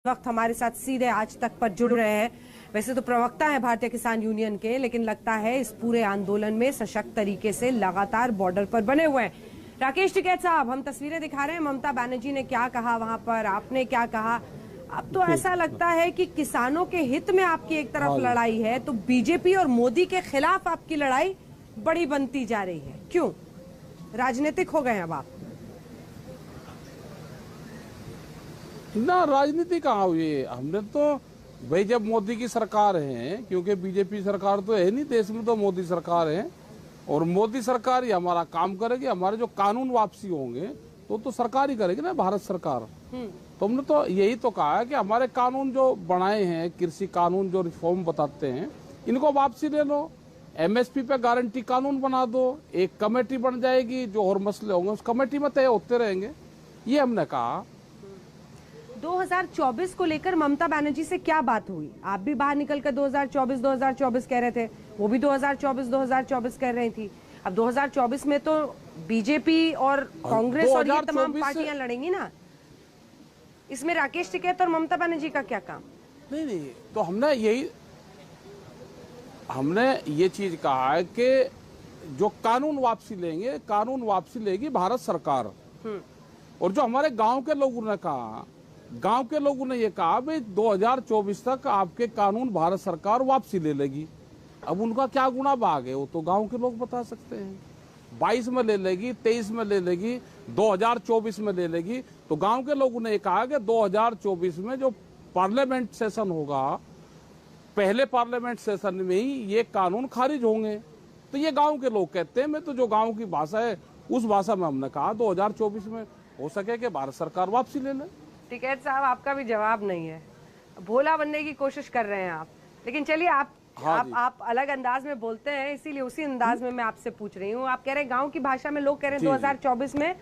वक्त हमारे साथ सीधे आज तक पर जुड़ रहे हैं। वैसे तो प्रवक्ता है भारतीय किसान यूनियन के, लेकिन लगता है इस पूरे आंदोलन में सशक्त तरीके से लगातार बॉर्डर पर बने हुए हैं। राकेश टिकैत साहब, हम तस्वीरें दिखा रहे हैं, ममता बनर्जी ने क्या कहा वहां पर, आपने क्या कहा। अब तो ऐसा लगता है कि किसानों के हित में आपकी एक तरफ लड़ाई है, तो बीजेपी और मोदी के खिलाफ आपकी लड़ाई बड़ी बनती जा रही है। क्यों राजनीतिक हो गए अब आप? ना, राजनीति कहाँ हुई है। हमने तो भाई जब मोदी की सरकार है, क्योंकि बीजेपी सरकार तो है नहीं देश में, तो मोदी सरकार है और मोदी सरकार ही हमारा काम करेगी। हमारे जो कानून वापसी होंगे तो सरकार ही करेगी ना, भारत सरकार। तो हमने तो यही तो कहा है कि हमारे कानून जो बनाए हैं, कृषि कानून जो रिफॉर्म बताते हैं, इनको वापसी ले लो। एमएसपी पे गारंटी कानून बना दो, एक कमेटी बन जाएगी, जो और मसले होंगे उस कमेटी में तय होते रहेंगे। ये हमने कहा। 2024 को लेकर ममता बनर्जी से क्या बात हुई? आप भी बाहर निकलकर 2024 कह रहे थे, वो भी 2024 कह रही थी। अब 2024 में तो बीजेपी और कांग्रेस और ये तमाम पार्टियां लड़ेंगी ना, इसमें राकेश टिकैत और ममता बनर्जी का क्या काम? नहीं, तो हमने ये चीज कहा है कि जो कानून वापसी लेंगे, कानून वापसी लेगी भारत सरकार। और जो हमारे गांव के लोगों ने कहा, गांव के लोगों ने ये कहा भाई 2024 तक आपके कानून भारत सरकार वापसी ले लेगी। अब उनका क्या गुना भाग है, वो तो गांव के लोग बता सकते हैं। 22 में ले लेगी, 23 में ले लेगी, 2024 में ले लेगी। तो गांव के लोगों ने कहा कि 2024 में जो पार्लियामेंट सेशन होगा, पहले पार्लियामेंट सेशन में ही ये कानून खारिज होंगे। तो ये गांव के लोग कहते हैं। मैं तो जो गांव की भाषा है उस भाषा में हमने कहा 2024 में हो सके कि भारत सरकार वापसी ले ले। टिकैत साहब, आपका भी जवाब नहीं है, भोला बनने की कोशिश कर रहे हैं आप। लेकिन चलिए, आप अलग अंदाज में बोलते हैं, इसीलिए उसी अंदाज में मैं आपसे पूछ रही हूँ। आप कह रहे हैं गांव की भाषा में, लोग कह रहे हैं 2024 में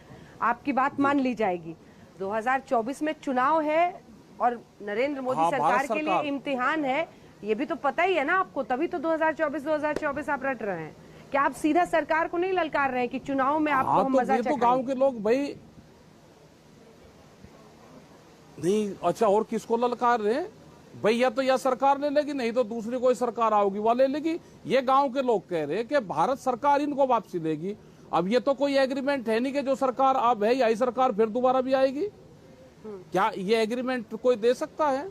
आपकी बात मान ली जाएगी। 2024 में चुनाव है और नरेंद्र मोदी सरकार के लिए इम्तिहान है, ये भी तो पता ही है ना आपको, तभी तो 2024 आप रट रहे हैं। क्या आप सीधा सरकार को नहीं ललकार रहे हैं कि चुनाव में आपको मजा चखाएंगे? तो गांव के लोग भाई नहीं, अच्छा और किसको ललकार रहे हैं भाई? या तो यह सरकार ले लेगी, नहीं तो दूसरी कोई सरकार आओगी वह ले लेगी। ये गांव के लोग कह रहे हैं कि भारत सरकार इनको वापसी देगी। अब ये तो कोई एग्रीमेंट है नहीं कि जो सरकार अब है यही सरकार फिर दोबारा भी आएगी। क्या ये एग्रीमेंट कोई दे सकता है?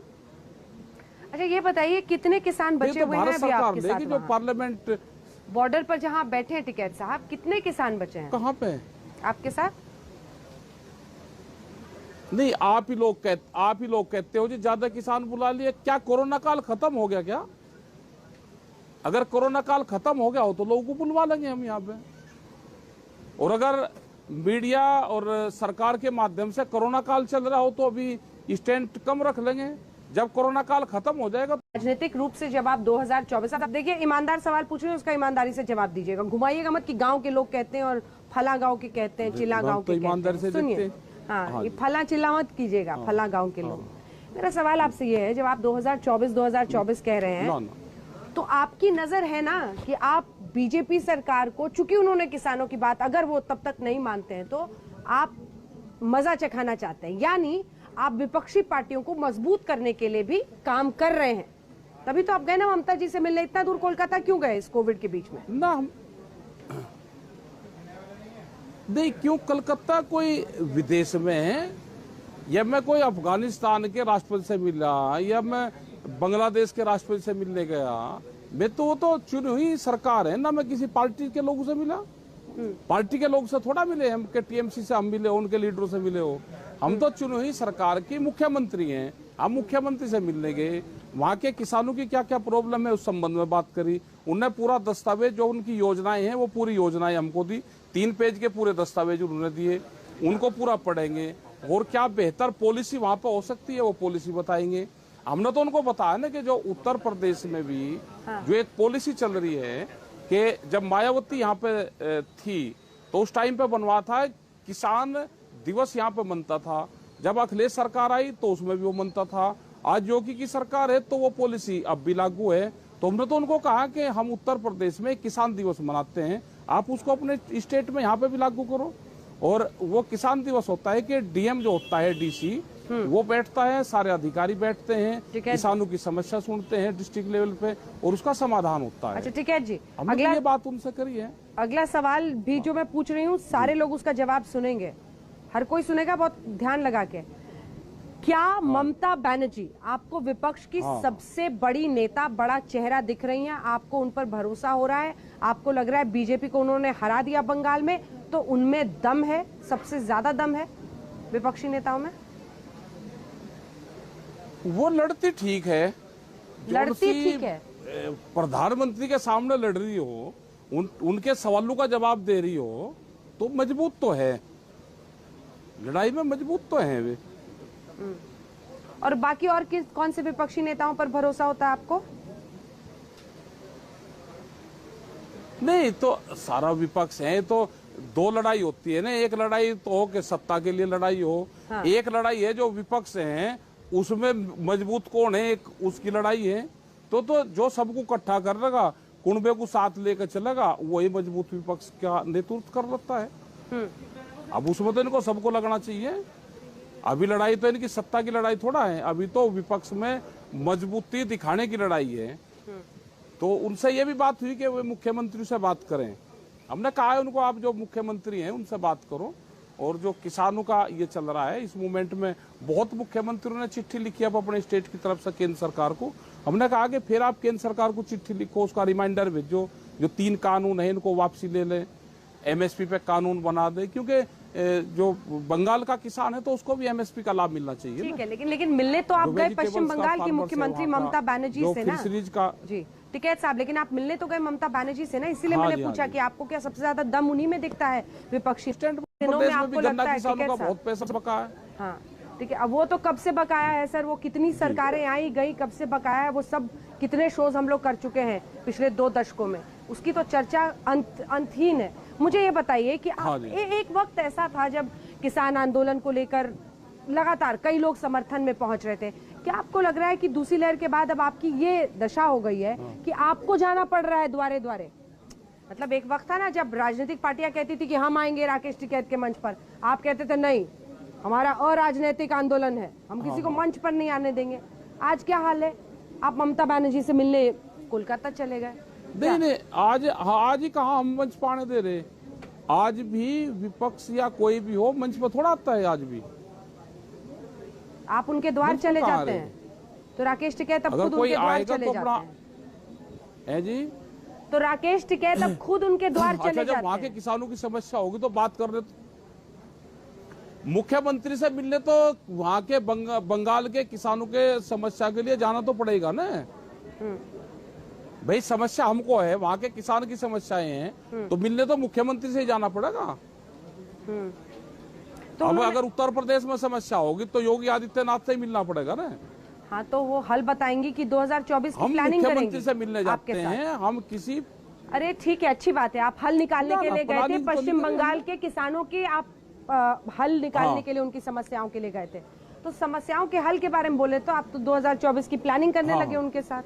अच्छा, ये बताइए कितने किसान बचे हुए हैं अभी आपके साथ जो पार्लियामेंट बॉर्डर पर जहां बैठे हैं? टिकैत साहब, कितने किसान बचे हैं? कहाँ पे आपके साथ? नहीं, आप ही लोग कहते हो जी ज्यादा किसान बुला लिए। क्या कोरोना काल खत्म हो गया क्या? अगर कोरोना काल खत्म हो गया हो तो लोगों को बुलवा लेंगे हम यहाँ पे। और अगर मीडिया और सरकार के माध्यम से कोरोना काल चल रहा हो तो अभी स्टैंड कम रख लेंगे। जब कोरोना काल खत्म हो जाएगा राजनीतिक रूप से जब आप 2024, आप देखिए, ईमानदार सवाल पूछ रहे हैं, उसका ईमानदारी से जवाब दीजिएगा। घुमाइएगा मत कि गांव के लोग कहते हैं और फला गांव के कहते हैं, चिल्ला गांव के कहते हैं। सुनिए, हाँ, ये फला चिल्ला मत कीजिएगा, फला गांव के लोग। मेरा सवाल आपसे ये है, जब आप 2024 कह रहे हैं, तो आपकी नजर है ना कि आप बीजेपी सरकार को, चूंकि उन्होंने किसानों की बात, अगर वो तब तक नहीं मानते हैं, तो आप मजा चखाना चाहते हैं, यानी आप विपक्षी पार्टियों को मजबूत करने के लिए भी काम कर रहे हैं। तभी तो आप गए ना ममता जी से मिलने, इतना दूर कोलकाता क्यों गए इस कोविड के बीच में? ना, नहीं, क्यों कलकत्ता कोई विदेश में है, या मैं कोई अफगानिस्तान के राष्ट्रपति से मिला, या मैं बांग्लादेश के राष्ट्रपति से मिलने गया? मैं तो वो तो चुनी हुई सरकार है ना, मैं किसी पार्टी के लोगों से मिला? पार्टी के लोग से थोड़ा मिले हम, के टीएमसी से हम मिले, उनके लीडरों से मिले हो? हम तो चुनी हुई सरकार की मुख्यमंत्री हैं। हम मुख्यमंत्री से मिलने गए, वहाँ के किसानों की क्या क्या प्रॉब्लम है उस संबंध में बात करी। उन्हें पूरा दस्तावेज, जो उनकी योजनाएं हैं वो पूरी योजनाएं हमको दी, 3 पेज के पूरे दस्तावेज उन्होंने दिए, उनको पूरा पढ़ेंगे और क्या बेहतर पॉलिसी वहाँ पे हो सकती है वो पॉलिसी बताएंगे। हमने तो उनको बताया ना कि जो उत्तर प्रदेश में भी जो एक पॉलिसी चल रही है कि जब मायावती यहाँ पे थी तो उस टाइम पे बनवा था, किसान दिवस यहाँ पे मनता था। जब अखिलेश सरकार आई तो उसमें भी वो मनता था। आज योगी की सरकार है तो वो पॉलिसी अब भी लागू है। तो हमने तो उनको कहा कि हम उत्तर प्रदेश में किसान दिवस मनाते हैं, आप उसको अपने स्टेट में यहाँ पे भी लागू करो। और वो किसान दिवस होता है कि डीएम जो होता है, डीसी, वो बैठता है, सारे अधिकारी बैठते हैं, किसानों की समस्या सुनते हैं डिस्ट्रिक्ट लेवल पे और उसका समाधान होता है। अच्छा टिकैत जी, हमने ये बात उनसे करी है। अगला सवाल भी जो मैं पूछ रही हूँ सारे लोग उसका जवाब सुनेंगे, हर कोई सुनेगा बहुत ध्यान लगा के। क्या ममता बनर्जी आपको विपक्ष की सबसे बड़ी नेता, बड़ा चेहरा दिख रही हैं? आपको उन पर भरोसा हो रहा है? आपको लग रहा है बीजेपी को उन्होंने हरा दिया बंगाल में, तो उनमें दम है, सबसे ज्यादा दम है विपक्षी नेताओं में? वो लड़ती ठीक है, लड़ती ठीक है, प्रधानमंत्री के सामने लड़ रही हो, उनके सवालों का जवाब दे रही हो, तो मजबूत तो है, लड़ाई में मजबूत तो है वे। और बाकी और कौन से विपक्षी नेताओं पर भरोसा होता है आपको? नहीं तो सारा विपक्ष है, तो दो लड़ाई होती है ना, एक लड़ाई तो हो कि सत्ता के लिए लड़ाई हो, हाँ। एक लड़ाई है जो विपक्ष है उसमें मजबूत कौन है, एक उसकी लड़ाई है। तो जो सबको इकट्ठा कर लेगा, कुनबे को साथ लेकर चलेगा, वही मजबूत विपक्ष का नेतृत्व कर लेता है। अब उसमें तो इनको सबको लगना चाहिए। अभी लड़ाई तो इनकी सत्ता की लड़ाई थोड़ा है, अभी तो विपक्ष में मजबूती दिखाने की लड़ाई है। तो उनसे ये भी बात हुई कि वे मुख्यमंत्री से बात करें। हमने कहा है उनको, आप जो मुख्यमंत्री हैं उनसे बात करो। और जो किसानों का ये चल रहा है इस मूवमेंट में, बहुत मुख्यमंत्रियों ने चिट्ठी लिखी अब अपने स्टेट की तरफ से केंद्र सरकार को। हमने कहा कि फिर आप केंद्र सरकार को चिट्ठी लिखो, उसका रिमाइंडर भेजो, जो 3 कानून है इनको वापसी ले लें, एमएसपी पे कानून बना दे, क्योंकि जो बंगाल का किसान है तो उसको भी एमएसपी का लाभ मिलना चाहिए। ठीक है, लेकिन मिलने तो आप गए पश्चिम बंगाल की मुख्यमंत्री ममता बनर्जी से ना, सीरीज का जी टिकैत साहब, लेकिन आप मिलने तो गए ममता बनर्जी से ना, इसीलिए मैंने पूछा कि आपको क्या सबसे ज्यादा दम उन्हीं में दिखता है विपक्षी दिनों में? आपको लगता है किसानों का बहुत पैसा बकाया है? हाँ ठीक है, अब वो तो कब से बकाया है सर, वो कितनी सरकारें आई गई, कब से बकाया है वो सब, कितने शोज हम लोग कर चुके हैं पिछले 2 दशकों में, उसकी तो चर्चा अंतहीन है। मुझे ये बताइए कि एक वक्त ऐसा था जब किसान आंदोलन को लेकर लगातार कई लोग समर्थन में पहुंच रहे थे, क्या आपको लग रहा है कि दूसरी लहर के बाद अब आपकी ये दशा हो गई है कि आपको जाना पड़ रहा है द्वारे द्वारे? मतलब एक वक्त था ना जब राजनीतिक पार्टियां कहती थी कि हम आएंगे राकेश टिकैत के मंच पर, आप कहते थे नहीं हमारा अराजनैतिक आंदोलन है, हम किसी को मंच पर नहीं आने देंगे। आज क्या हाल है? आप ममता बनर्जी से मिलने कोलकाता चले गए। नहीं, आज ही कहाँ हम मंच पाने दे रहे, आज भी विपक्ष या कोई भी हो मंच पर थोड़ा आता है। आज भी आप उनके द्वार चले जाते हैं, तो राकेश टिकैत अब खुद उनके द्वार चले जाते हैं जी, तो राकेश टिकैत अब खुद उनके द्वार चले जाते हैं। जब वहाँ के किसानों की समस्या होगी तो बात कर रहे, मुख्यमंत्री से मिलने तो वहाँ के बंगाल के किसानों के समस्या के लिए जाना तो पड़ेगा ना भाई, समस्या हमको है, वहाँ के किसान की समस्याएं हैं, तो मिलने तो मुख्यमंत्री से ही जाना पड़ेगा। तो अब अगर उत्तर प्रदेश में समस्या होगी तो योगी आदित्यनाथ से ही मिलना पड़ेगा ना। हाँ, तो वो हल बताएंगी कि 2024 की प्लानिंग करेंगे। हम मुख्यमंत्री से मिलने जाते हैं, हम किसी, अरे ठीक है, अच्छी बात है, आप हल निकालने के लिए गए थे पश्चिम बंगाल के किसानों की, आप हल निकालने के लिए उनकी समस्याओं के लिए गए थे, तो समस्याओं के हल के बारे में बोले तो आप तो 2024 की प्लानिंग करने लगे उनके साथ।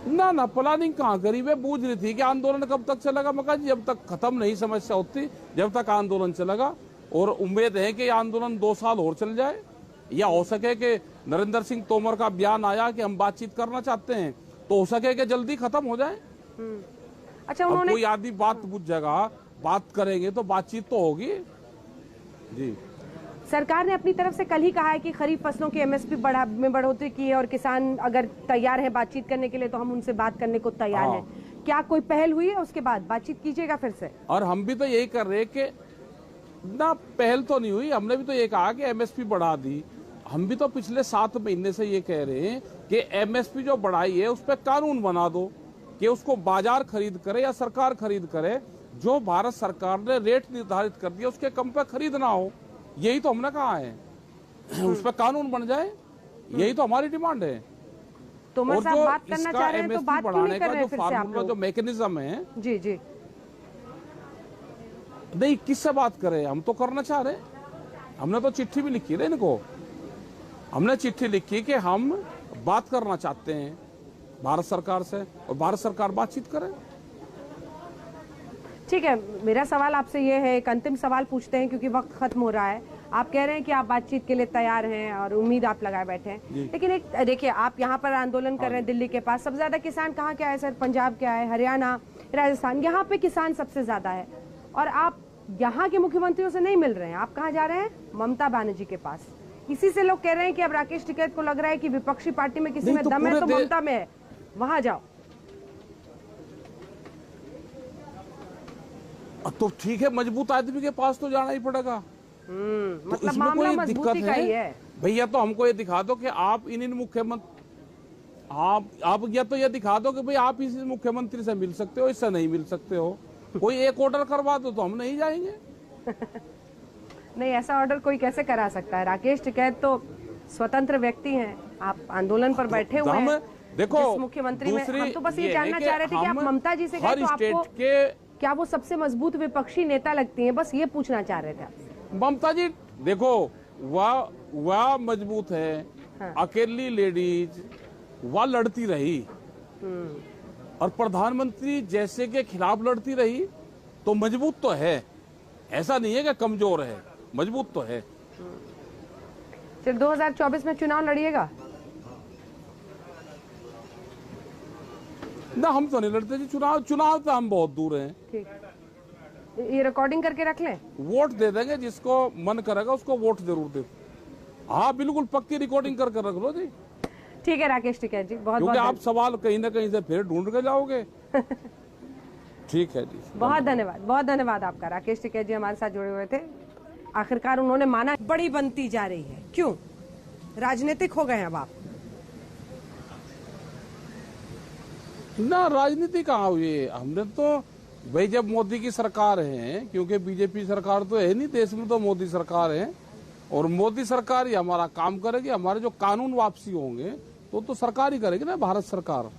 ना प्लानिंग कहाँ करी, वे बूझ रही थी कि आंदोलन कब तक चलेगा। मैं कहा जब तक खत्म नहीं समस्या होती जब तक आंदोलन चलेगा, और उम्मीद है कि आंदोलन 2 साल और चल जाए, या हो सके कि नरेंद्र सिंह तोमर का बयान आया कि हम बातचीत करना चाहते हैं, तो हो सके कि जल्दी खत्म हो जाए। अच्छा, उन्होंने कोई आदमी बात बुझ जाएगा, बात करेंगे तो बातचीत तो होगी जी। सरकार ने अपनी तरफ से कल ही कहा है कि खरीफ फसलों की एमएसपी में बढ़ोतरी की है, और किसान अगर तैयार है बातचीत करने के लिए तो हम उनसे बात करने को तैयार हैं। क्या कोई पहल हुई है उसके बाद बातचीत कीजिएगा फिर से? और हम भी तो यही कर रहे कि ना, पहल तो नहीं हुई, हमने भी तो ये कहा कि एमएसपी बढ़ा दी। हम भी तो पिछले 7 महीने से ये कह रहे हैं कि एमएसपी जो बढ़ाई है उस पर कानून बना दो कि उसको बाजार खरीद करे या सरकार खरीद करे, जो भारत सरकार ने रेट निर्धारित कर दिया उसके कम पे खरीदना हो। यही तो हमने कहा है, उस पर कानून बन जाए, यही तो हमारी डिमांड है। तोमर साहब बात करना चाह रहे हैं तो बात क्यों नहीं कर रहे फिर से आप लोग? जो मैकेनिज्म है जी नहीं, किससे बात करें, हम तो करना चाह रहे हैं। हमने तो चिट्ठी भी लिखी है इनको, हमने चिट्ठी लिखी कि हम बात करना चाहते हैं भारत सरकार से, और भारत सरकार बातचीत करे। ठीक है, मेरा सवाल आपसे ये है, एक अंतिम सवाल पूछते हैं क्योंकि वक्त खत्म हो रहा है। आप कह रहे हैं कि आप बातचीत के लिए तैयार हैं और उम्मीद आप लगाए बैठे हैं, लेकिन एक देखिए, आप यहाँ पर आंदोलन कर रहे हैं दिल्ली के पास, सबसे ज्यादा किसान कहाँ क्या है सर? पंजाब क्या है, हरियाणा, राजस्थान, यहाँ पे किसान सबसे ज्यादा है, और आप यहाँ के मुख्यमंत्रियों से नहीं मिल रहे हैं। आप कहाँ जा रहे हैं? ममता बनर्जी के पास। इसी से लोग कह रहे हैं कि अब राकेश टिकैत को लग रहा है कि विपक्षी पार्टी में किसी में दम है तो ममता में है, वहां जाओ। तो ठीक है, मजबूत आदमी के पास तो जाना ही पड़ेगा। तो मतलब मामला मजबूती का ही है भैया। तो हमको ये दिखा दो कि आप इन मुख्यमंत्री, आप या तो ये दिखा दो कि भाई आप इस मुख्यमंत्री से मिल सकते हो, इससे नहीं मिल सकते हो, कोई एक ऑर्डर करवा दो तो हम नहीं जाएंगे। नहीं, ऐसा ऑर्डर कोई कैसे करा सकता है? राकेश टिकैत तो स्वतंत्र व्यक्ति हैं, आप आंदोलन पर बैठे हुए हैं। देखो मुख्यमंत्री में हम तो बस ये जानना चाह रहे थे कि आप ममता जी से गए तो आपको क्या वो सबसे मजबूत विपक्षी नेता लगती हैं? बस ये पूछना चाह रहे थे। ममता जी देखो, वह मजबूत है। हाँ। अकेली लेडीज वह लड़ती रही और प्रधानमंत्री जैसे के खिलाफ लड़ती रही, तो मजबूत तो है। ऐसा नहीं है कि कमजोर है, मजबूत तो है। फिर 2024 में चुनाव लड़िएगा? ना, हम तो नहीं लड़ते जी चुनाव तो हम बहुत दूर हैं। ठीक, ये रिकॉर्डिंग करके रख लें, वोट दे देंगे, जिसको मन करेगा उसको वोट जरूर दे। हाँ बिल्कुल, पक्की रिकॉर्डिंग करके रख लो जी। ठीक है राकेश टिकैत जी, बहुत क्योंकि आप सवाल कहीं ना कहीं से फिर ढूंढ के जाओगे। ठीक है जी, बहुत धन्यवाद, बहुत धन्यवाद आपका। राकेश टिकैत जी हमारे साथ जुड़े हुए थे। आखिरकार उन्होंने माना बड़ी बनती जा रही है, क्यों राजनीतिक हो गए अब आप? ना, राजनीति कहाँ हुई? हमने तो भाई जब मोदी की सरकार है, क्योंकि बीजेपी सरकार तो है नहीं देश में, तो मोदी सरकार है, और मोदी सरकार ही हमारा काम करेगी। हमारे जो कानून वापसी होंगे तो सरकार ही करेगी ना, भारत सरकार।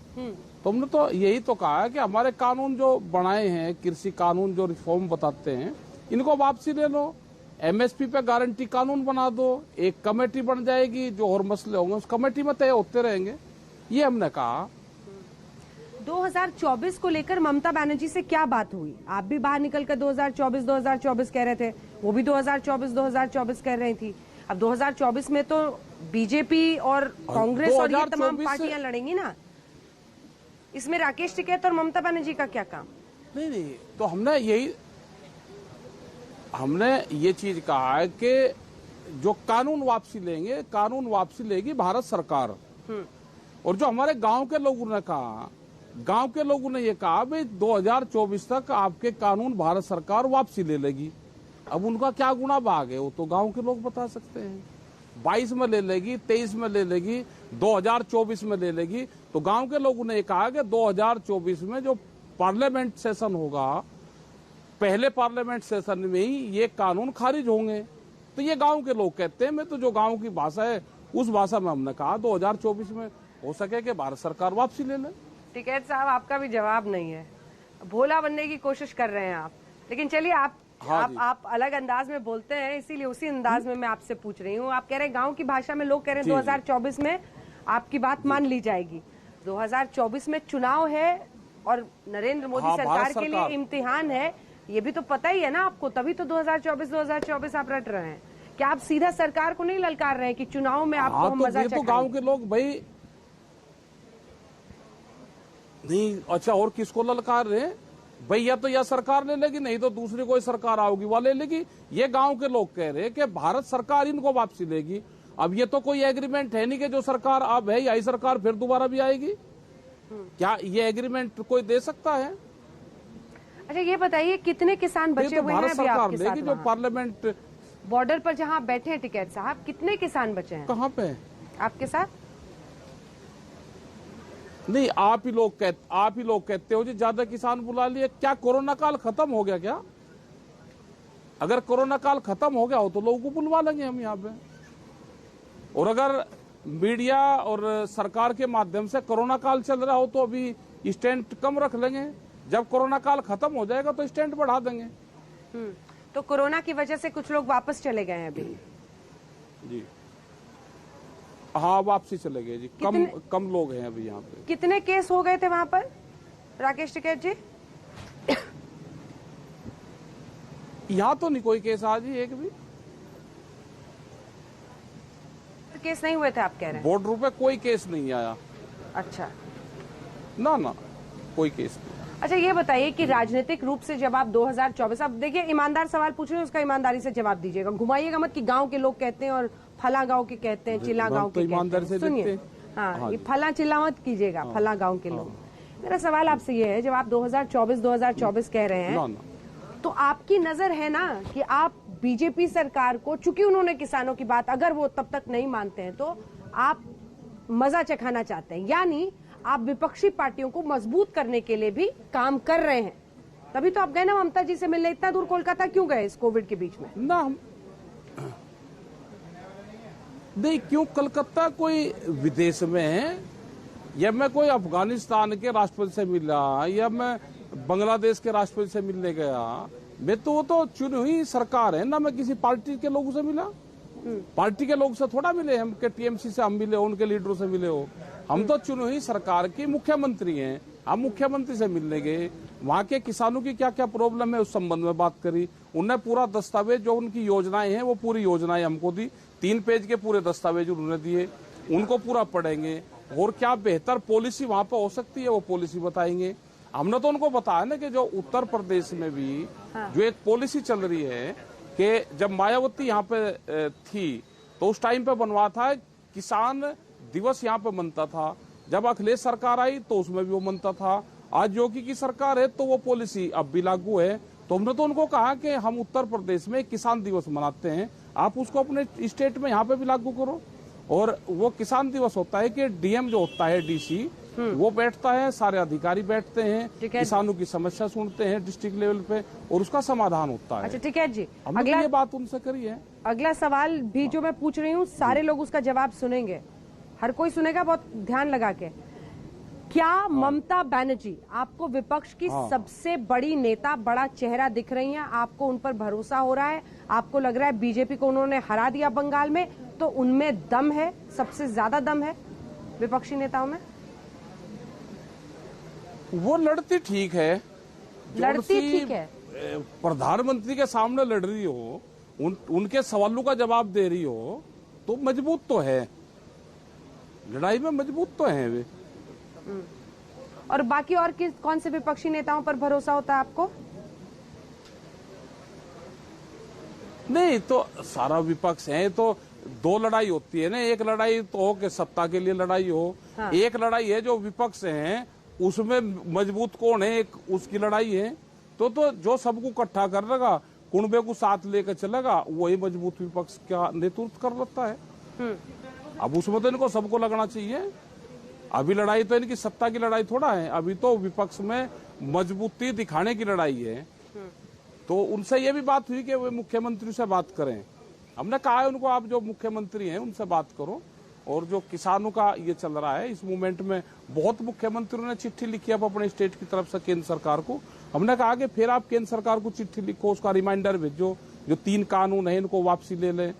तो हमने तो यही तो कहा है कि हमारे कानून जो बनाए हैं, कृषि कानून जो रिफॉर्म बताते हैं, इनको वापसी ले लो। एमएसपी पे गारंटी कानून बना दो, एक कमेटी बन जाएगी, जो और मसले होंगे उस कमेटी में तय होते रहेंगे। ये हमने कहा। 2024 को लेकर ममता बनर्जी से क्या बात हुई? आप भी बाहर निकलकर 2024 कह रहे थे, वो भी 2024 कह रही थी। अब 2024 में तो बीजेपी और कांग्रेस और ये तमाम पार्टियां लड़ेंगी ना, इसमें राकेश टिकैत और ममता बनर्जी का क्या काम? नहीं, तो हमने ये चीज कहा है कि जो कानून वापसी लेंगे, कानून वापसी लेगी भारत सरकार। और जो हमारे गांव के लोगों ने कहा, गांव के लोगों ने ये कहा भाई 2024 तक आपके कानून भारत सरकार वापसी ले लेगी। अब उनका क्या गुना भाग है, वो तो गांव के लोग बता सकते हैं। 22 में ले लेगी, 23 में ले लेगी, 2024 में ले लेगी। तो गांव के लोगों ने कहा कि 2024 में जो पार्लियामेंट सेशन होगा, पहले पार्लियामेंट सेशन में ही ये कानून खारिज होंगे। तो ये गांव के लोग कहते हैं। मैं तो जो गांव की भाषा है उस भाषा में हमने कहा 2024 में हो सके कि भारत सरकार वापसी ले ले। टिकैत साहब, आपका भी जवाब नहीं है, भोला बनने की कोशिश कर रहे हैं आप। लेकिन चलिए, आप अलग अंदाज में बोलते हैं, इसीलिए उसी अंदाज में मैं आपसे पूछ रही हूँ। आप कह रहे हैं गांव की भाषा में, लोग कह रहे हैं 2024 में आपकी बात मान ली जाएगी। 2024 में चुनाव है और नरेंद्र मोदी सरकार के लिए इम्तिहान है, ये भी तो पता ही है ना आपको, तभी तो 2024 आप रट रहे हैं। क्या आप सीधा सरकार को नहीं ललकार रहे हैं कि चुनाव में आपको हम मजा चखाएंगे? तो गांव के लोग भाई नहीं, अच्छा और किसको ललकार रहे हैं भाई? या तो यह सरकार ले लेगी, नहीं तो दूसरी कोई सरकार आओगी वह ले लेगी। ये गांव के लोग कह रहे हैं कि भारत सरकार इनको वापसी लेगी। अब ये तो कोई एग्रीमेंट है नहीं कि जो सरकार अब है यही सरकार फिर दोबारा भी आएगी। क्या ये एग्रीमेंट कोई दे सकता है? अच्छा ये बताइए, कितने किसान बचे हुए हैं अभी आपके साथ? जो पार्लियामेंट बॉर्डर पर जहाँ आप बैठे हैं टिकैत साहब, कितने किसान बचे हैं? कहाँ पे आपके साथ? नहीं, आप ही लोग कहते हो जी ज्यादा किसान बुला लिए। क्या कोरोना काल खत्म हो गया क्या? अगर कोरोना काल खत्म हो गया हो तो लोगों को बुलवा लेंगे हम यहाँ पे। और अगर मीडिया और सरकार के माध्यम से कोरोना काल चल रहा हो तो अभी स्टैंड कम रख लेंगे। जब कोरोना काल खत्म हो जाएगा तो स्टैंड बढ़ा देंगे। तो कोरोना की वजह से कुछ लोग वापस चले गए हैं अभी जी? हाँ, वापसी चले गए जी। कम लोग हैं अभी यहाँ पे। कितने केस हो गए थे वहाँ पर राकेश टिकैत जी? यहाँ तो नहीं कोई केस आज ही एक भी केस नहीं हुए थे आप कह रहे हैं? बॉर्डर पे कोई केस नहीं आया। अच्छा, ना कोई केस नहीं। अच्छा ये बताइए कि राजनीतिक रूप से जब आप 2024, अब देखिए ईमानदार सवाल पूछ रहे हैं, उसका ईमानदारी से जवाब दीजिएगा, घुमाइएगा मत कि गांव के लोग कहते हैं और फला गांव के कहते हैं, चिल्ला गांव के कहते हैं। सुनिए, हाँ, ये फला चिल्ला मत कीजिएगा, फला गांव के लोग। मेरा सवाल आपसे ये है, जब आप 2024 कह रहे हैं तो आपकी नजर है ना कि आप बीजेपी सरकार को, चूंकि उन्होंने किसानों की बात अगर वो तब तक नहीं मानते हैं तो आप मजा चखाना चाहते हैं, यानी आप विपक्षी पार्टियों को मजबूत करने के लिए भी काम कर रहे हैं। तभी तो आप गए ना ममता जी से मिलने, इतना दूर कोलकाता क्यों गए इस कोविड के बीच में? ना नहीं, क्यों कलकत्ता कोई विदेश में है, या मैं कोई अफगानिस्तान के राष्ट्रपति से मिला, या मैं बांग्लादेश के राष्ट्रपति से मिलने गया, मैं तो वो तो चुनी हुई सरकार है ना, मैं किसी पार्टी के लोगों से मिला, पार्टी के लोग से थोड़ा मिले, हम के टीएमसी से हम मिले, उनके लीडरों से मिले हो, हम तो चुनी हुई सरकार की मुख्यमंत्री हैं, हम मुख्यमंत्री से मिलने गए, वहाँ के किसानों की क्या क्या प्रॉब्लम है उस संबंध में बात करी, उन्हें पूरा दस्तावेज जो उनकी योजनाएं हैं वो पूरी योजनाएं हमको दी, 3 पेज के पूरे दस्तावेज उन्होंने दिए, उनको पूरा पढ़ेंगे और क्या बेहतर पॉलिसी वहाँ पे हो सकती है वो पॉलिसी बताएंगे। हमने तो उनको बताया ना कि जो उत्तर प्रदेश में भी जो एक पॉलिसी चल रही है कि जब मायावती यहाँ पे थी तो उस टाइम पे बनवा था, किसान दिवस यहाँ पे मनता था, जब अखिलेश सरकार आई तो उसमें भी वो मनता था, आज योगी की सरकार है तो वो पॉलिसी अब भी लागू है। तो हमने तो उनको कहा कि हम उत्तर प्रदेश में किसान दिवस मनाते हैं, आप उसको अपने स्टेट में यहाँ पे भी लागू करो। और वो किसान दिवस होता है कि डीएम जो होता है, डीसी वो बैठता है, सारे अधिकारी बैठते हैं, किसानों की समस्या सुनते हैं डिस्ट्रिक्ट लेवल पे और उसका समाधान होता है। अच्छा ठीक है जी, अगला ये बात उनसे करी है। अगला सवाल भी जो मैं पूछ रही हूँ सारे लोग उसका जवाब सुनेंगे, हर कोई सुनेगा बहुत ध्यान लगा के। क्या ममता बनर्जी आपको विपक्ष की सबसे बड़ी नेता, बड़ा चेहरा दिख रही हैं? आपको उन पर भरोसा हो रहा है? आपको लग रहा है बीजेपी को उन्होंने हरा दिया बंगाल में तो उनमें दम है, सबसे ज्यादा दम है विपक्षी नेताओं में? वो लड़ती ठीक है, लड़ती ठीक है, प्रधानमंत्री के सामने लड़ रही हो, उनके सवालों का जवाब दे रही हो तो मजबूत तो है, लड़ाई में मजबूत तो है वे। और बाकी और कौन से विपक्षी नेताओं पर भरोसा होता है आपको? नहीं तो सारा विपक्ष है, तो 2 लड़ाई होती है ना, एक लड़ाई तो हो कि सत्ता के लिए लड़ाई हो, हाँ। एक लड़ाई है जो विपक्ष है उसमें मजबूत कौन है, एक उसकी लड़ाई है। तो जो सबको इकट्ठा कर लेगा, कुनबे को साथ लेकर चलेगा, वही मजबूत विपक्ष का नेतृत्व कर लेता है। अब उसमें तो इनको सबको लगना चाहिए। अभी लड़ाई तो इनकी सत्ता की लड़ाई थोड़ा है, अभी तो विपक्ष में मजबूती दिखाने की लड़ाई है। तो उनसे ये भी बात हुई कि वे मुख्यमंत्री से बात करें, हमने कहा है उनको आप जो मुख्यमंत्री हैं उनसे बात करो। और जो किसानों का ये चल रहा है इस मूवमेंट में बहुत मुख्यमंत्रियों ने चिट्ठी लिखी अब अपने स्टेट की तरफ से केंद्र सरकार को, हमने कहा कि फिर आप केंद्र सरकार को चिट्ठी लिखो, उसका रिमाइंडर भेजो, जो 3 कानून है इनको वापसी ले लें,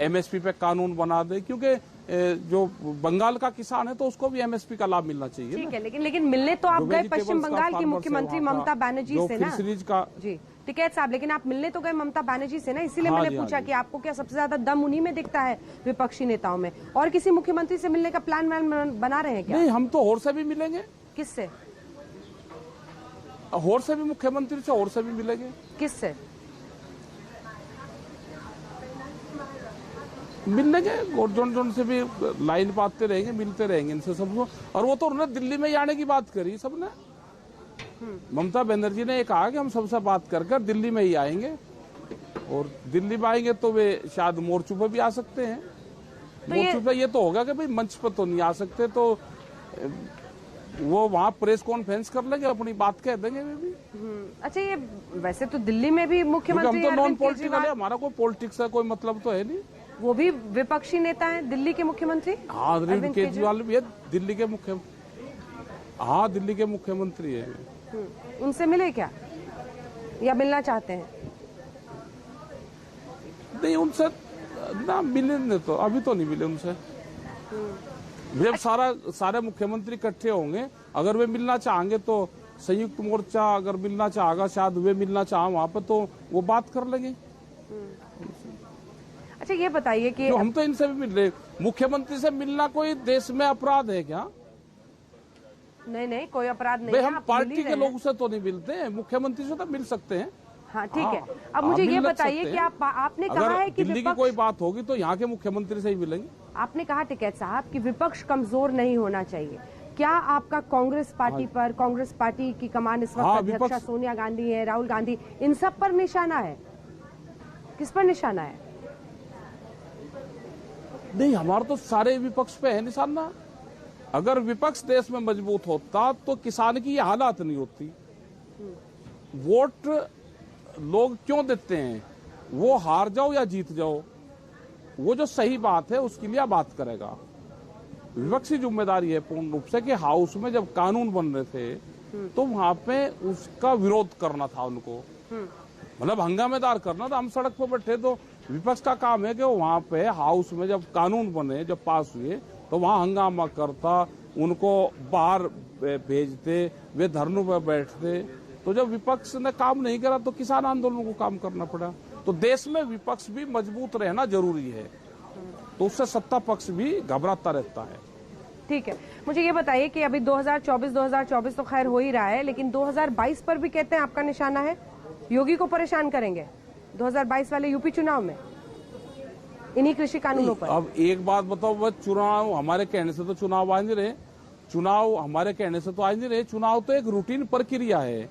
एमएसपी पे कानून बना दे, क्योंकि जो बंगाल का किसान है तो उसको भी एमएसपी का लाभ मिलना चाहिए। ठीक है, लेकिन मिलने तो आप गए पश्चिम बंगाल की मुख्यमंत्री ममता बनर्जी से ना, सीरीज का जी टिकैत साहब, लेकिन आप मिलने तो गए ममता बनर्जी से ना, इसीलिए मैंने पूछा कि आपको क्या सबसे ज्यादा दम उन्हीं में दिखता है विपक्षी नेताओं में? और किसी मुख्यमंत्री से मिलने का प्लान बना रहे हैं क्या? नहीं, हम तो और से भी मिलेंगे। किससे? और से भी मुख्यमंत्री से और से भी मिलेंगे। किससे मिलने के? और जोन से भी लाइन पाते रहेंगे, मिलते रहेंगे इनसे सबको। और वो तो उन्होंने दिल्ली में ही आने की बात करी सबने, ममता बनर्जी ने कहा कि हम सबसे बात कर दिल्ली में ही आएंगे, और दिल्ली में आएंगे तो वे शायद मोर्चों पर भी आ सकते हैं। तो मोर्चों पर ये तो होगा कि भाई मंच पर तो नहीं आ सकते, तो वो वहाँ प्रेस कॉन्फ्रेंस कर लेंगे, अपनी बात कह देंगे वे भी। अच्छा, ये वैसे तो दिल्ली में भी मुख्यमंत्री, हम तो नॉन पॉलिटिकल है, हमारा कोई पॉलिटिक्स का कोई मतलब तो है नहीं। वो भी विपक्षी नेता हैं दिल्ली के मुख्यमंत्री। हाँ, अरविंद केजरीवाल भी है दिल्ली के हाँ, दिल्ली के मुख्यमंत्री है। उनसे मिले क्या या मिलना चाहते हैं? नहीं, उनसे ना मिले तो अभी तो नहीं मिले उनसे। जब सारे मुख्यमंत्री इकट्ठे होंगे, अगर वे मिलना चाहेंगे तो संयुक्त मोर्चा अगर मिलना चाहेगा, शायद वे मिलना चाहे वहां पर, तो वो बात कर लेंगे। अच्छा ये बताइए कि हम तो इनसे भी मिल रहे, मुख्यमंत्री से मिलना कोई देश में अपराध है क्या? नहीं नहीं, कोई अपराध नहीं भाई है, हम आप पार्टी के लोगों से तो नहीं मिलते हैं, मुख्यमंत्री से तो मिल सकते हैं। हाँ ठीक है। अब मुझे ये बताइए कि आपने कहा है कि दिल्ली की कोई बात होगी तो यहाँ के मुख्यमंत्री से ही मिलेंगे। आपने कहा टिकैत साहब कि विपक्ष कमजोर नहीं होना चाहिए। क्या आपका कांग्रेस पार्टी पर, कांग्रेस पार्टी की कमान इस वक्त अध्यक्षा सोनिया गांधी है, राहुल गांधी, इन सब पर निशाना है? किस पर निशाना है? नहीं, हमारा तो सारे विपक्ष पे है निशाना। अगर विपक्ष देश में मजबूत होता तो किसान की ये हालात नहीं होती। वोट लोग क्यों देते हैं? वो हार जाओ या जीत जाओ, वो जो सही बात है उसके लिए बात करेगा। विपक्ष की जिम्मेदारी है पूर्ण रूप से कि हाउस में जब कानून बन रहे थे तो वहां पे उसका विरोध करना था उनको, मतलब हंगामेदार करना था। हम सड़क पर बैठे तो विपक्ष का काम है कि वहां पे हाउस में जब कानून बने, जब पास हुए, तो वहां हंगामा करता, उनको बाहर भेजते, वे धरनों पर बैठते। तो जब विपक्ष ने काम नहीं करा तो किसान आंदोलन को काम करना पड़ा। तो देश में विपक्ष भी मजबूत रहना जरूरी है, तो उससे सत्ता पक्ष भी घबराता रहता है। ठीक है, मुझे ये बताइए कि अभी 2024 तो खैर हो ही रहा है, लेकिन 2022 पर भी कहते हैं आपका निशाना है। योगी को परेशान करेंगे 2022 वाले यूपी चुनाव में इन्हीं कृषि कानूनों पर। अब एक बात बताओ, बस चुनाव हमारे कहने से तो चुनाव आ नहीं रहे, चुनाव हमारे कहने से तो आ नहीं रहे। चुनाव तो एक रूटीन प्रक्रिया है,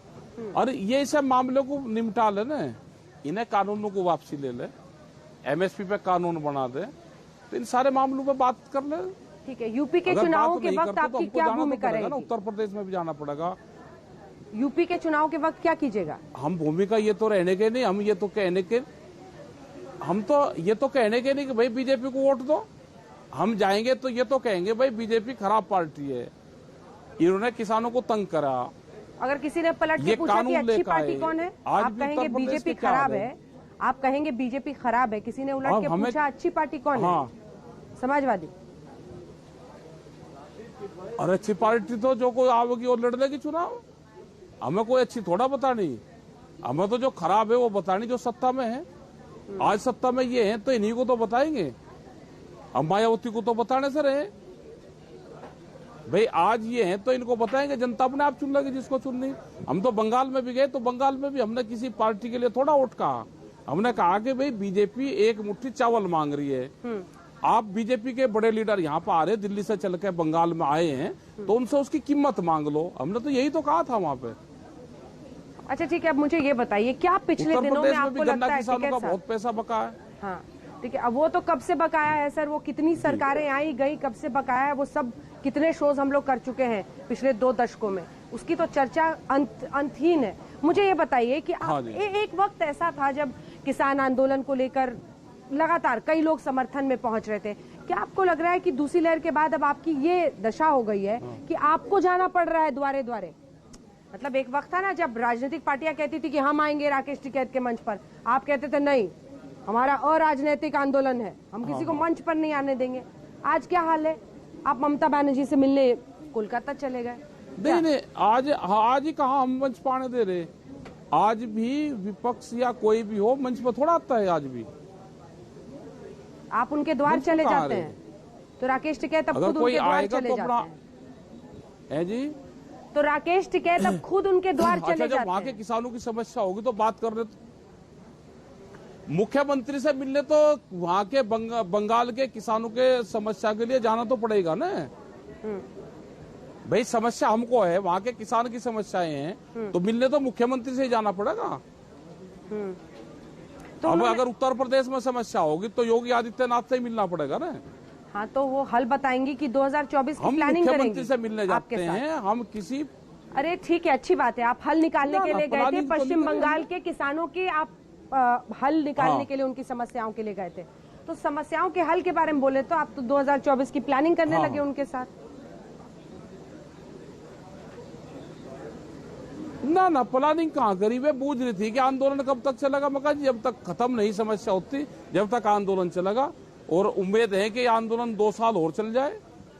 और ये सब मामलों को निपटा ले ना, इन्हें कानूनों को वापसी ले ले, एमएसपी पे कानून बना दे, तो इन सारे मामलों पे बात कर ले। ठीक है, यूपी के चुनावों के वक्त आपकी क्या भूमिका रहेगी? उत्तर प्रदेश में भी जाना पड़ेगा। यूपी के चुनाव के वक्त क्या कीजिएगा? हम भूमिका ये तो रहने के नहीं, हम ये तो कहने के, हम तो ये तो कहने के नहीं कि भाई बीजेपी को वोट दो। हम जाएंगे तो ये तो कहेंगे भाई बीजेपी खराब पार्टी है, इन्होंने किसानों को तंग करा। अगर किसी ने पलट के पूछा कि अच्छी पार्टी कौन है, आप कहेंगे बीजेपी खराब है, आप कहेंगे बीजेपी खराब है। किसी ने उलट के पूछा अच्छी पार्टी कौन है? समाजवादी। और अच्छी पार्टी तो जो कोई आवेगी और लड़ लेगी चुनाव। हमें कोई अच्छी थोड़ा बतानी, हमें तो जो खराब है वो बतानी, जो सत्ता में है। आज सत्ता में ये है तो इन्हीं को तो बताएंगे, हम मायावती को तो बताने से रहे भाई। आज ये है तो इनको बताएंगे, जनता अपने आप चुन लेगी जिसको चुननी। हम तो बंगाल में भी गए तो बंगाल में भी हमने किसी पार्टी के लिए थोड़ा वोट कहा, हमने कहा कि भाई बीजेपी एक मुट्ठी चावल मांग रही है। आप बीजेपी के बड़े लीडर यहाँ पर आ रहे, दिल्ली से चल के बंगाल में आए हैं, तो उनसे उसकी कीमत मांग लो। हमने तो यही तो कहा था वहाँ पे। अच्छा ठीक है, अब मुझे ये बताइए क्या पिछले दिनों में आपको लगता है किसानों का बहुत पैसा बका है? हाँ ठीक है, अब वो तो कब से बकाया है सर, वो कितनी सरकारें आई गई, कब से बकाया है, वो सब कितने शोज हम लोग कर चुके हैं पिछले 2 दशकों में, उसकी तो चर्चा अंतहीन है। मुझे ये बताइए कि एक वक्त ऐसा था जब किसान आंदोलन को लेकर लगातार कई लोग समर्थन में पहुंच रहे थे। क्या आपको लग रहा है कि दूसरी लहर के बाद अब आपकी ये दशा हो गई है कि आपको जाना पड़ रहा है द्वारे द्वारे? मतलब एक वक्त था ना जब राजनीतिक पार्टियां कहती थी कि हम आएंगे राकेश टिकैत के मंच पर, आप कहते थे नहीं हमारा अराजनैतिक आंदोलन है, हम किसी को मंच पर नहीं आने देंगे। आज क्या हाल है? आप ममता बनर्जी से मिलने कोलकाता चले गए। नहीं, आज ही कहा हम मंच पाने दे रहे। आज भी विपक्ष या कोई भी हो मंच पर थोड़ा आता है। आज भी आप उनके द्वार चले जाते हैं, तो राकेश टिकैत अब खुद उनके द्वार चले जाते हैं जी। तो राकेश टिकैत अब खुद उनके द्वार चले जाते हैं। जब वहाँ के किसानों की समस्या होगी तो बात कर रहे, तो मुख्यमंत्री से मिलने तो वहाँ के बंगाल के किसानों के समस्या के लिए जाना तो पड़ेगा ना भाई। समस्या हमको है, वहाँ के किसान की समस्याएं हैं, तो मिलने तो मुख्यमंत्री से ही जाना पड़ेगा। तो अब अगर उत्तर प्रदेश में समस्या होगी तो योगी आदित्यनाथ से ही मिलना पड़ेगा ना। हाँ, तो वो हल बताएंगे कि 2024 की प्लानिंग करेंगे। हम मुख्यमंत्री से मिलने जाते हैं, हम किसी। अरे ठीक है, अच्छी बात है, आप हल निकालने के लिए गए थे पश्चिम बंगाल के किसानों की, आप हल निकालने के लिए उनकी समस्याओं के लिए गए थे। तो समस्याओं के हल के बारे में बोले तो आप तो 2024 की प्लानिंग करने लगे उनके साथ। ना प्लानिंग कहाँ करी? वे बूझ रही थी कि आंदोलन कब तक चलेगा। मैं कहा जब तक खत्म नहीं समस्या होती जब तक आंदोलन चलेगा, और उम्मीद है कि आंदोलन 2 साल और चल जाए,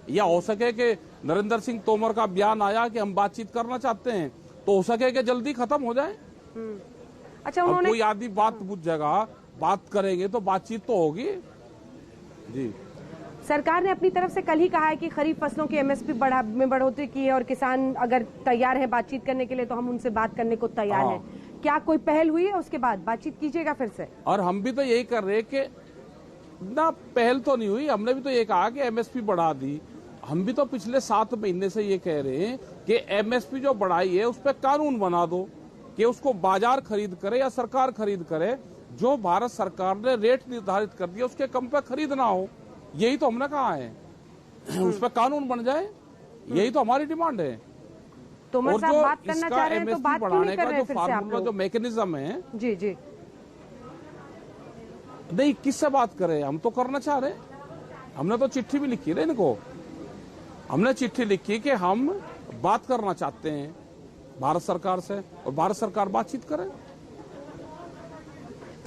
या हो सके कि नरेंद्र सिंह तोमर का बयान आया कि हम बातचीत करना चाहते हैं, तो हो सके कि जल्दी खत्म हो जाए। अच्छा, अब उन्होंने कोई आदमी बात पूछ जाएगा, बात करेंगे तो बातचीत तो होगी जी। सरकार ने अपनी तरफ से कल ही कहा है कि खरीफ फसलों की एमएसपी में बढ़ोतरी की है और किसान अगर तैयार है बातचीत करने के लिए तो हम उनसे बात करने को तैयार हैं। क्या कोई पहल हुई है? उसके बाद बातचीत कीजिएगा फिर से। और हम भी तो यही कर रहे हैं कि ना, पहल तो नहीं हुई। हमने भी तो ये कहा कि एमएसपी बढ़ा दी। हम भी तो पिछले 7 महीने से ये कह रहे हैं कि एमएसपी जो बढ़ाई है उस पर कानून बना दो कि उसको बाजार खरीद करे या सरकार खरीद करे। जो भारत सरकार ने रेट निर्धारित कर दिया उसके कम पे खरीदना हो, यही तो हमने कहा है। उस पर कानून बन जाए, यही तो हमारी डिमांड है। तो और जो बात करना चाह रहे हैं तो बात क्यों नहीं कर रहे हैं फिर से आप लोग? जो मैकेनिज्म है जी जी, नहीं, किससे बात करें? हम तो करना चाह रहे हैं। हमने तो चिट्ठी भी लिखी है इनको। हमने चिट्ठी लिखी कि हम बात करना चाहते हैं भारत सरकार से और भारत सरकार बातचीत करे।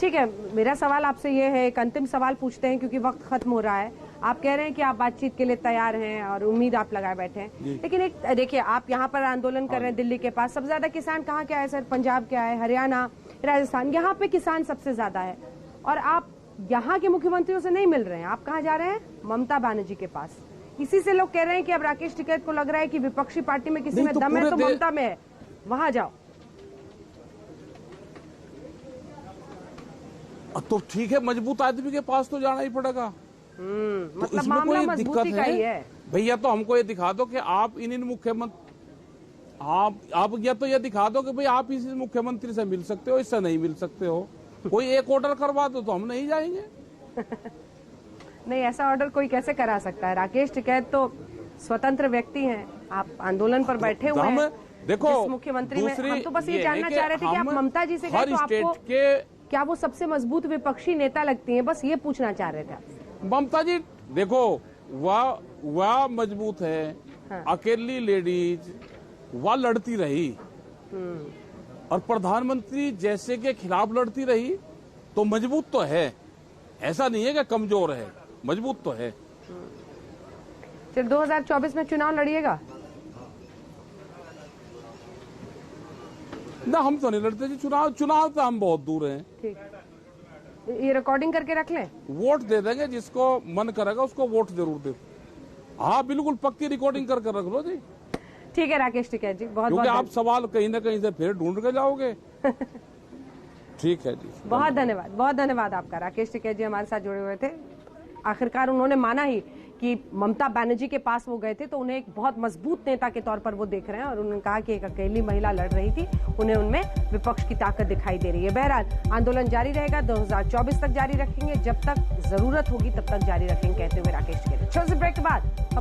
ठीक है, मेरा सवाल आपसे ये है, एक अंतिम सवाल पूछते हैं क्योंकि वक्त खत्म हो रहा है। आप कह रहे हैं कि आप बातचीत के लिए तैयार हैं और उम्मीद आप लगाए बैठे हैं, लेकिन एक देखिए, आप यहाँ पर आंदोलन कर रहे हैं दिल्ली के पास। सबसे ज्यादा किसान कहाँ क्या है सर? पंजाब क्या है, हरियाणा, राजस्थान, यहाँ पे किसान सबसे ज्यादा है। और आप यहाँ के मुख्यमंत्रियों से नहीं मिल रहे हैं, आप कहाँ जा रहे हैं? ममता बनर्जी के पास। इसी से लोग कह रहे हैं कि अब राकेश टिकैत को लग रहा है कि विपक्षी पार्टी में किसी में दम है तो ममता में है, वहां जाओ। तो ठीक है, मजबूत आदमी के पास तो जाना ही पड़ेगा। तो मतलब मामला मजबूती का ही है भैया। तो हमको ये दिखा दो कि आप इन मुख्यमंत्री, आप या तो ये दिखा दो कि भाई आप इस मुख्यमंत्री से मिल सकते हो, इससे नहीं मिल सकते हो। कोई एक ऑर्डर करवा दो तो हम नहीं जाएंगे। नहीं, ऐसा ऑर्डर कोई कैसे करा सकता है? राकेश टिकैत तो स्वतंत्र व्यक्ति हैं, आप आंदोलन पर बैठे हुए हैं। देखो, मुख्यमंत्री में हम तो बस ये जानना चाह रहे थे कि आप ममता जी से गए तो आपको क्या वो सबसे मजबूत विपक्षी नेता लगती हैं? बस ये पूछना चाह रहे थे आपसे। ममता जी देखो, वह मजबूत है। हाँ। अकेली लेडीज वह लड़ती रही और प्रधानमंत्री जैसे के खिलाफ लड़ती रही, तो मजबूत तो है। ऐसा नहीं है कि कमजोर है, मजबूत तो है। फिर 2024 में चुनाव लड़िएगा? ना, हम तो नहीं लड़ते जी चुनाव तो हम बहुत दूर हैं। ठीक, ये रिकॉर्डिंग करके रख लें, वोट दे देंगे, जिसको मन करेगा उसको वोट जरूर दे। हाँ, बिल्कुल पक्की रिकॉर्डिंग करके रख लो जी। ठीक है राकेश टिकैत जी, बहुत क्योंकि आप सवाल कहीं ना कहीं से फिर ढूंढ के जाओगे। ठीक है जी, बहुत धन्यवाद, बहुत धन्यवाद आपका। राकेश टिकैत जी हमारे साथ जुड़े हुए थे। आखिरकार उन्होंने माना ही कि ममता बनर्जी के पास वो गए थे तो उन्हें एक बहुत मजबूत नेता के तौर पर वो देख रहे हैं, और उन्होंने कहा कि एक अकेली महिला लड़ रही थी, उन्हें उनमें विपक्ष की ताकत दिखाई दे रही है। बहरहाल आंदोलन जारी रहेगा, 2024 तक जारी रखेंगे, जब तक जरूरत होगी तब तक जारी रखेंगे, कहते हुए राकेश टिकैत। छोटे से ब्रेक के बाद